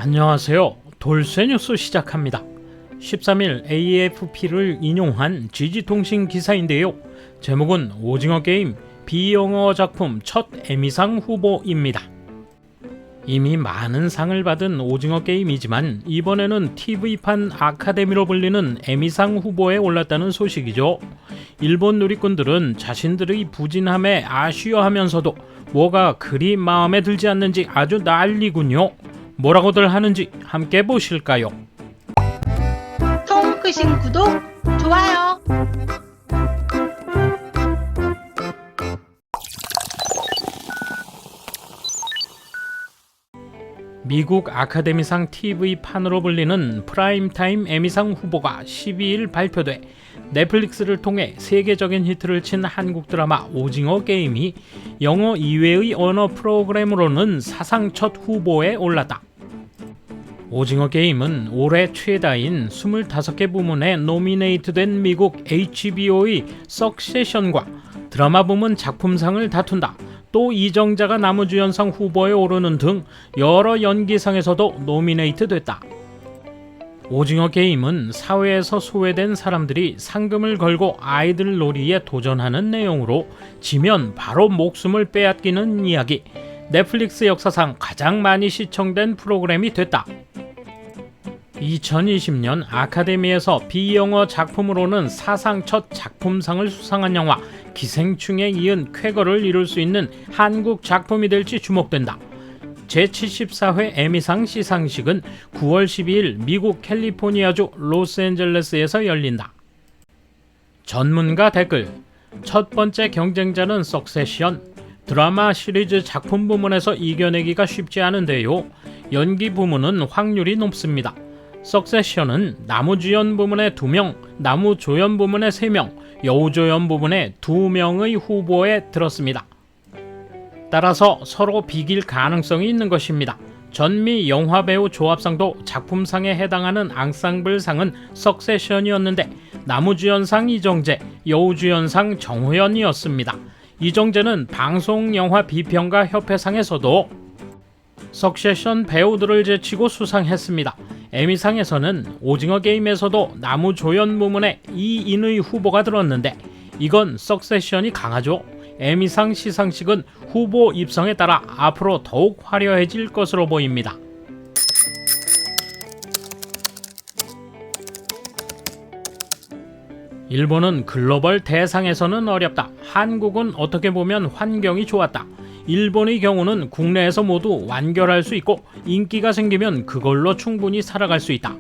안녕하세요. 돌쇠 뉴스 시작합니다. 13일 AFP를 인용한 지지통신 기사인데요. 제목은 오징어 게임 비영어 작품 첫 에미상 후보입니다. 이미 많은 상을 받은 오징어 게임이지만 이번에는 TV판 아카데미로 불리는 에미상 후보에 올랐다는 소식이죠. 일본 누리꾼들은 자신들의 부진함에 아쉬워하면서도 뭐가 그리 마음에 들지 않는지 아주 난리군요. 뭐라고들 하는지 함께 보실까요? 통 크신 구독, 좋아요. 미국 아카데미상 TV판으로 불리는 프라임타임 에미상 후보가 12일 발표돼 넷플릭스를 통해 세계적인 히트를 친 한국 드라마 오징어 게임이 영어 이외의 언어 프로그램으로는 사상 첫 후보에 올랐다. 오징어 게임은 올해 최다인 25개 부문에 노미네이트된 미국 HBO의 석세션과 드라마 부문 작품상을 다툰다. 또 이정자가 남우주연상 후보에 오르는 등 여러 연기상에서도 노미네이트 됐다. 오징어 게임은 사회에서 소외된 사람들이 상금을 걸고 아이들 놀이에 도전하는 내용으로 지면 바로 목숨을 빼앗기는 이야기. 넷플릭스 역사상 가장 많이 시청된 프로그램이 됐다. 2020년 아카데미에서 비영어 작품으로는 사상 첫 작품상을 수상한 영화 기생충에 이은 쾌거를 이룰 수 있는 한국 작품이 될지 주목된다. 제74회 에미상 시상식은 9월 12일 미국 캘리포니아주 로스앤젤레스에서 열린다. 전문가 댓글: 첫 번째 경쟁자는 석세션. 드라마 시리즈 작품 부문에서 이겨내기가 쉽지 않은데요. 연기 부문은 확률이 높습니다. 석세션은 남우주연 부문에 2명, 남우조연 부문에 3명, 여우조연 부문에 2명의 후보에 들었습니다. 따라서 서로 비길 가능성이 있는 것입니다. 전미 영화배우 조합상도 작품상에 해당하는 앙상블상은 석세션이었는데 남우주연상 이정재, 여우주연상 정호연이었습니다. 이정재는 방송영화 비평가 협회상에서도 석세션 배우들을 제치고 수상했습니다. 에미상에서는 오징어 게임에서도 남우조연 부문에 이인의 후보가 들었는데 이건 석세션이 강하죠. 에미상 시상식은 후보 입성에 따라 앞으로 더욱 화려해질 것으로 보입니다. 일본은 글로벌 대상에서는 어렵다. 한국은 어떻게 보면 환경이 좋았다. 일본의 경우는 국내에서 모두 완결할 수 있고 인기가 생기면 그걸로 충분히 살아갈 수 있다.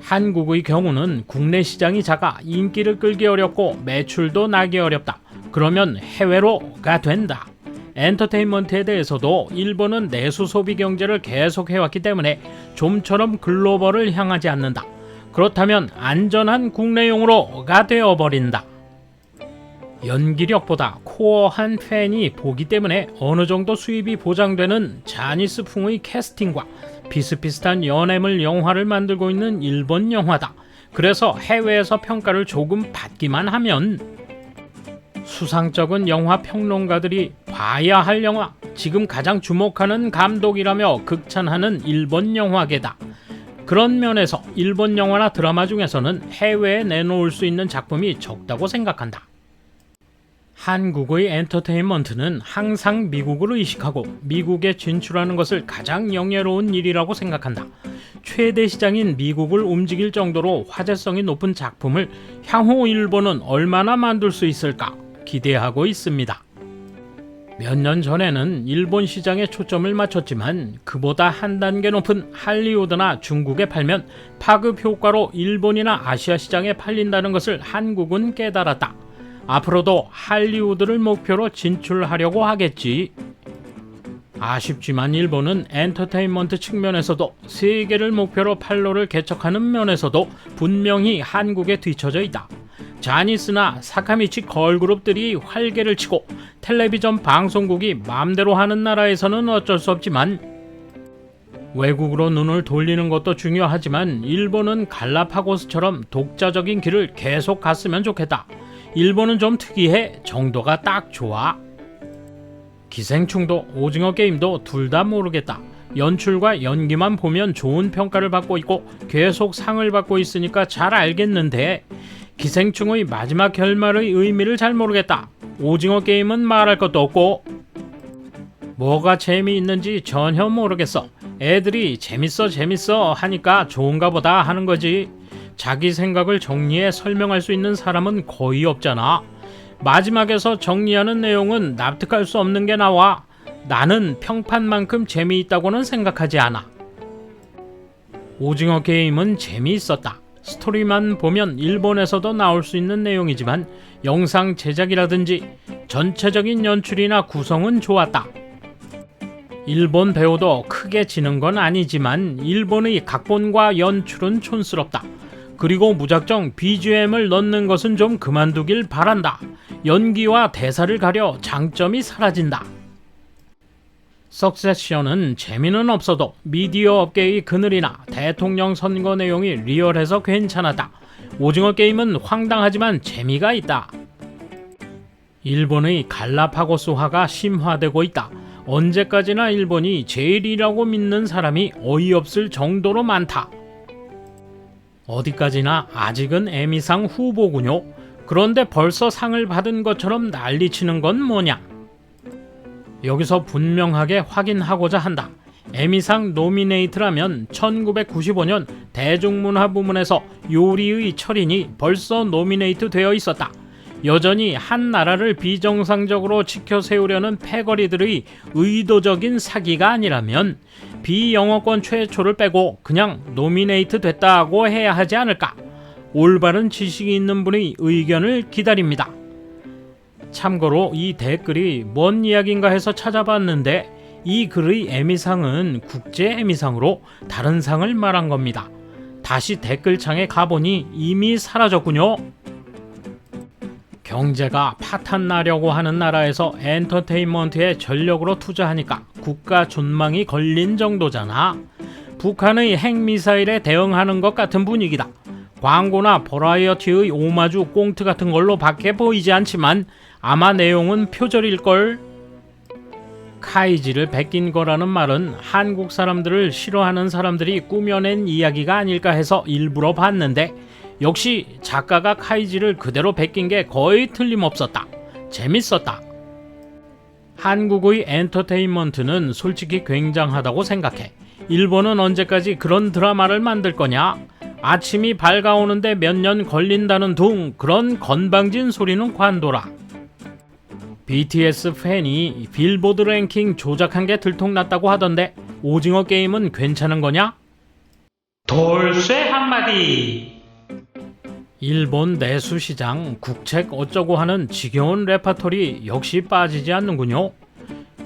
한국의 경우는 국내 시장이 작아 인기를 끌기 어렵고 매출도 나기 어렵다. 그러면 해외로가 된다. 엔터테인먼트에 대해서도 일본은 내수 소비 경제를 계속해왔기 때문에 좀처럼 글로벌을 향하지 않는다. 그렇다면 안전한 국내용으로가 되어버린다. 연기력보다 코어한 팬이 보기 때문에 어느 정도 수입이 보장되는 자니스풍의 캐스팅과 비슷비슷한 연애물 영화를 만들고 있는 일본 영화다. 그래서 해외에서 평가를 조금 받기만 하면 수상적인 영화 평론가들이 봐야 할 영화, 지금 가장 주목하는 감독이라며 극찬하는 일본 영화계다. 그런 면에서 일본 영화나 드라마 중에서는 해외에 내놓을 수 있는 작품이 적다고 생각한다. 한국의 엔터테인먼트는 항상 미국을 의식하고 미국에 진출하는 것을 가장 영예로운 일이라고 생각한다. 최대 시장인 미국을 움직일 정도로 화제성이 높은 작품을 향후 일본은 얼마나 만들 수 있을까 기대하고 있습니다. 몇 년 전에는 일본 시장에 초점을 맞췄지만 그보다 한 단계 높은 할리우드나 중국에 팔면 파급 효과로 일본이나 아시아 시장에 팔린다는 것을 한국은 깨달았다. 앞으로도 할리우드를 목표로 진출하려고 하겠지. 아쉽지만 일본은 엔터테인먼트 측면에서도 세계를 목표로 판로를 개척하는 면에서도 분명히 한국에 뒤처져 있다. 자니스나 사카미치 걸그룹들이 활개를 치고 텔레비전 방송국이 마음대로 하는 나라에서는 어쩔 수 없지만 외국으로 눈을 돌리는 것도 중요하지만 일본은 갈라파고스처럼 독자적인 길을 계속 갔으면 좋겠다. 일본은 좀 특이해. 정도가 딱 좋아. 기생충도 오징어 게임도 둘 다 모르겠다. 연출과 연기만 보면 좋은 평가를 받고 있고 계속 상을 받고 있으니까 잘 알겠는데 기생충의 마지막 결말의 의미를 잘 모르겠다. 오징어 게임은 말할 것도 없고 뭐가 재미있는지 전혀 모르겠어. 애들이 재밌어 하니까 좋은가 보다 하는 거지. 자기 생각을 정리해 설명할 수 있는 사람은 거의 없잖아. 마지막에서 정리하는 내용은 납득할 수 없는 게 나와. 나는 평판만큼 재미있다고는 생각하지 않아. 오징어 게임은 재미있었다. 스토리만 보면 일본에서도 나올 수 있는 내용이지만 영상 제작이라든지 전체적인 연출이나 구성은 좋았다. 일본 배우도 크게 지는 건 아니지만 일본의 각본과 연출은 촌스럽다. 그리고 무작정 BGM을 넣는 것은 좀 그만두길 바란다. 연기와 대사를 가려 장점이 사라진다. 석세션은 재미는 없어도 미디어 업계의 그늘이나 대통령 선거 내용이 리얼해서 괜찮았다. 오징어 게임은 황당하지만 재미가 있다. 일본의 갈라파고스화가 심화되고 있다. 언제까지나 일본이 제일이라고 믿는 사람이 어이없을 정도로 많다. 어디까지나 아직은 에미상 후보군요. 그런데 벌써 상을 받은 것처럼 난리치는 건 뭐냐? 여기서 분명하게 확인하고자 한다. 에미상 노미네이트라면 1995년 대중문화 부문에서 요리의 철인이 벌써 노미네이트 되어 있었다. 여전히 한 나라를 비정상적으로 지켜 세우려는 패거리들의 의도적인 사기가 아니라면 비영어권 최초를 빼고 그냥 노미네이트 됐다고 해야 하지 않을까? 올바른 지식이 있는 분의 의견을 기다립니다. 참고로 이 댓글이 뭔 이야기인가 해서 찾아봤는데 이 글의 에미상은 국제 에미상으로 다른 상을 말한 겁니다. 다시 댓글창에 가보니 이미 사라졌군요. 경제가 파탄나려고 하는 나라에서 엔터테인먼트에 전력으로 투자하니까 국가 존망이 걸린 정도잖아. 북한의 핵미사일에 대응하는 것 같은 분위기다. 광고나 버라이어티의 오마주 꽁트 같은 걸로 밖에 보이지 않지만 아마 내용은 표절일걸. 카이지를 베낀 거라는 말은 한국 사람들을 싫어하는 사람들이 꾸며낸 이야기가 아닐까 해서 일부러 봤는데 역시 작가가 카이지를 그대로 베낀 게 거의 틀림없었다. 재밌었다. 한국의 엔터테인먼트는 솔직히 굉장하다고 생각해. 일본은 언제까지 그런 드라마를 만들 거냐? 아침이 밝아오는데 몇 년 걸린다는 둥 그런 건방진 소리는 관둬라. BTS 팬이 빌보드 랭킹 조작한 게 들통났다고 하던데 오징어 게임은 괜찮은 거냐? 돌쇠 한마디. 일본 내수시장 국책 어쩌고 하는 지겨운 레파토리 역시 빠지지 않는군요.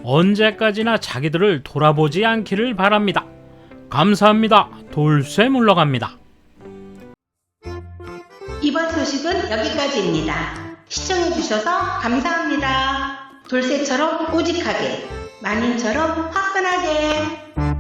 언제까지나 자기들을 돌아보지 않기를 바랍니다. 감사합니다. 돌쇠 물러갑니다. 이번 소식은 여기까지입니다. 시청해주셔서 감사합니다. 돌쇠처럼 꼬직하게, 마님처럼 화끈하게.